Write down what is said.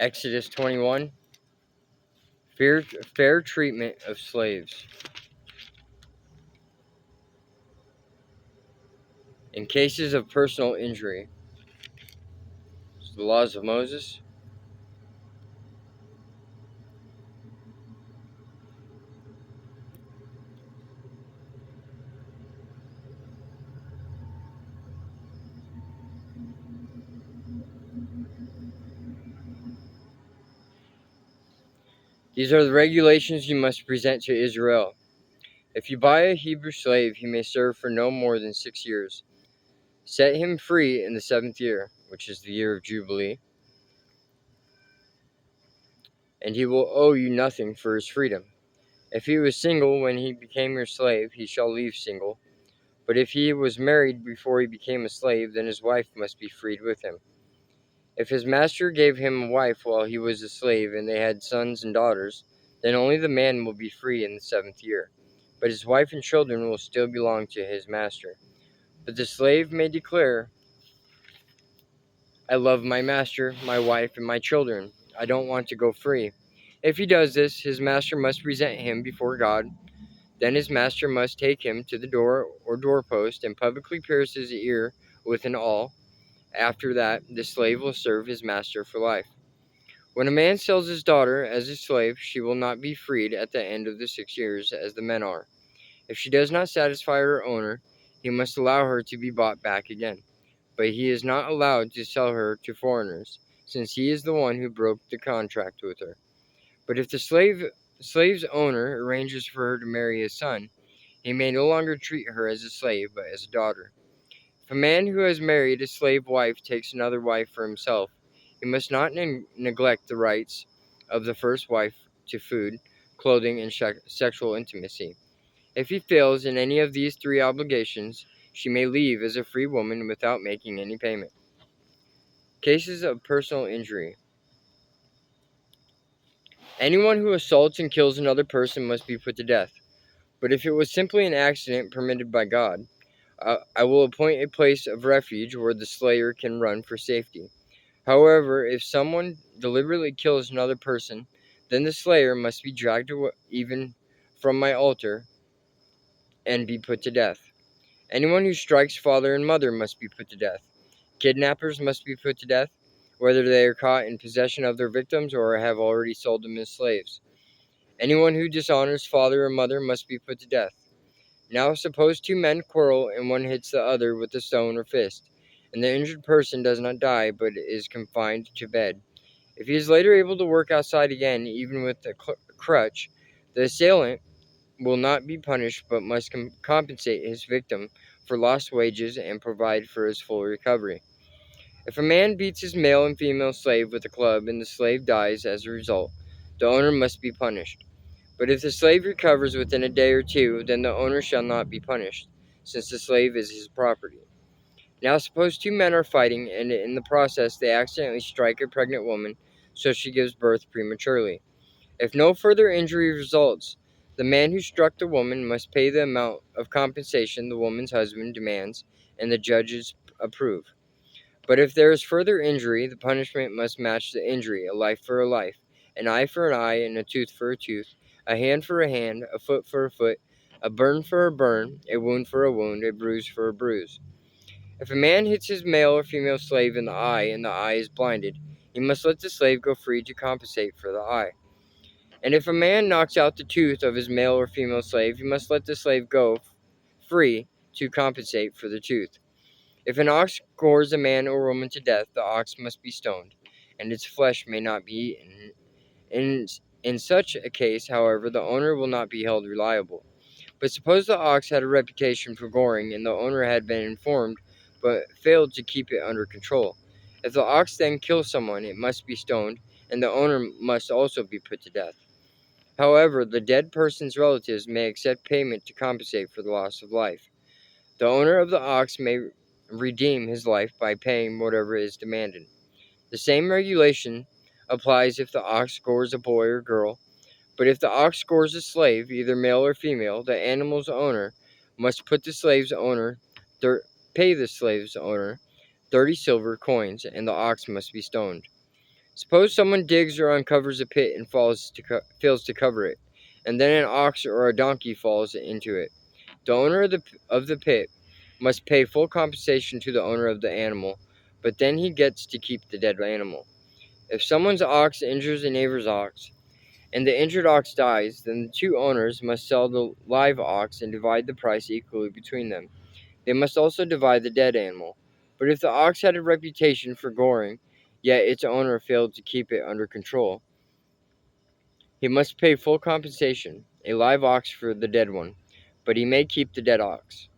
Exodus 21. Fair treatment of slaves. In cases of personal injury. So the laws of Moses. These are the regulations you must present to Israel. If you buy a Hebrew slave, he may serve for no more than 6 years. Set him free in the 7th year, which is the year of Jubilee, and he will owe you nothing for his freedom. If he was single when he became your slave, he shall leave single. But if he was married before he became a slave, then his wife must be freed with him. If his master gave him a wife while he was a slave and they had sons and daughters, then only the man will be free in the 7th year. But his wife and children will still belong to his master. But the slave may declare, I love my master, my wife, and my children. I don't want to go free. If he does this, his master must present him before God. Then his master must take him to the door or doorpost and publicly pierce his ear with an awl. After that, the slave will serve his master for life. When a man sells his daughter as a slave, she will not be freed at the end of the 6 years as the men are. If she does not satisfy her owner, he must allow her to be bought back again. But he is not allowed to sell her to foreigners, since he is the one who broke the contract with her. But if the slave's owner arranges for her to marry his son, he may no longer treat her as a slave, but as a daughter. If a man who has married a slave wife takes another wife for himself, he must not neglect the rights of the first wife to food, clothing, and sexual intimacy. If he fails in any of these 3 obligations, she may leave as a free woman without making any payment. Cases of personal injury. Anyone who assaults and kills another person must be put to death. But if it was simply an accident permitted by God, I will appoint a place of refuge where the slayer can run for safety. However, if someone deliberately kills another person, then the slayer must be dragged away, even from my altar, and be put to death. Anyone who strikes father and mother must be put to death. Kidnappers must be put to death, whether they are caught in possession of their victims or have already sold them as slaves. Anyone who dishonors father or mother must be put to death. Now suppose 2 men quarrel and one hits the other with a stone or fist, and the injured person does not die but is confined to bed. If he is later able to work outside again, even with a crutch, the assailant will not be punished but must compensate his victim for lost wages and provide for his full recovery. If a man beats his male and female slave with a club and the slave dies as a result, the owner must be punished. But if the slave recovers within a day or 2, then the owner shall not be punished, since the slave is his property. Now suppose 2 men are fighting, and in the process they accidentally strike a pregnant woman, so she gives birth prematurely. If no further injury results, the man who struck the woman must pay the amount of compensation the woman's husband demands and the judges approve. But if there is further injury, the punishment must match the injury, a life for a life, an eye for an eye, and a tooth for a tooth, a hand for a hand, a foot for a foot, a burn for a burn, a wound for a wound, a bruise for a bruise. If a man hits his male or female slave in the eye and the eye is blinded, he must let the slave go free to compensate for the eye. And if a man knocks out the tooth of his male or female slave, he must let the slave go free to compensate for the tooth. If an ox gores a man or woman to death, the ox must be stoned, and its flesh may not be eaten. In such a case, however, the owner will not be held reliable. But suppose the ox had a reputation for goring, and the owner had been informed but failed to keep it under control. If the ox then kills someone, it must be stoned, and the owner must also be put to death. However, the dead person's relatives may accept payment to compensate for the loss of life. The owner of the ox may redeem his life by paying whatever is demanded. The same regulation applies if the ox scores a boy or girl, but if the ox scores a slave, either male or female, the animal's owner must pay the slave's owner 30 silver coins, and the ox must be stoned. Suppose someone digs or uncovers a pit and fails to cover it, and then an ox or a donkey falls into it. The owner of the pit must pay full compensation to the owner of the animal, but then he gets to keep the dead animal. If someone's ox injures a neighbor's ox, and the injured ox dies, then the two owners must sell the live ox and divide the price equally between them. They must also divide the dead animal. But if the ox had a reputation for goring, yet its owner failed to keep it under control, he must pay full compensation, a live ox for the dead one, but he may keep the dead ox.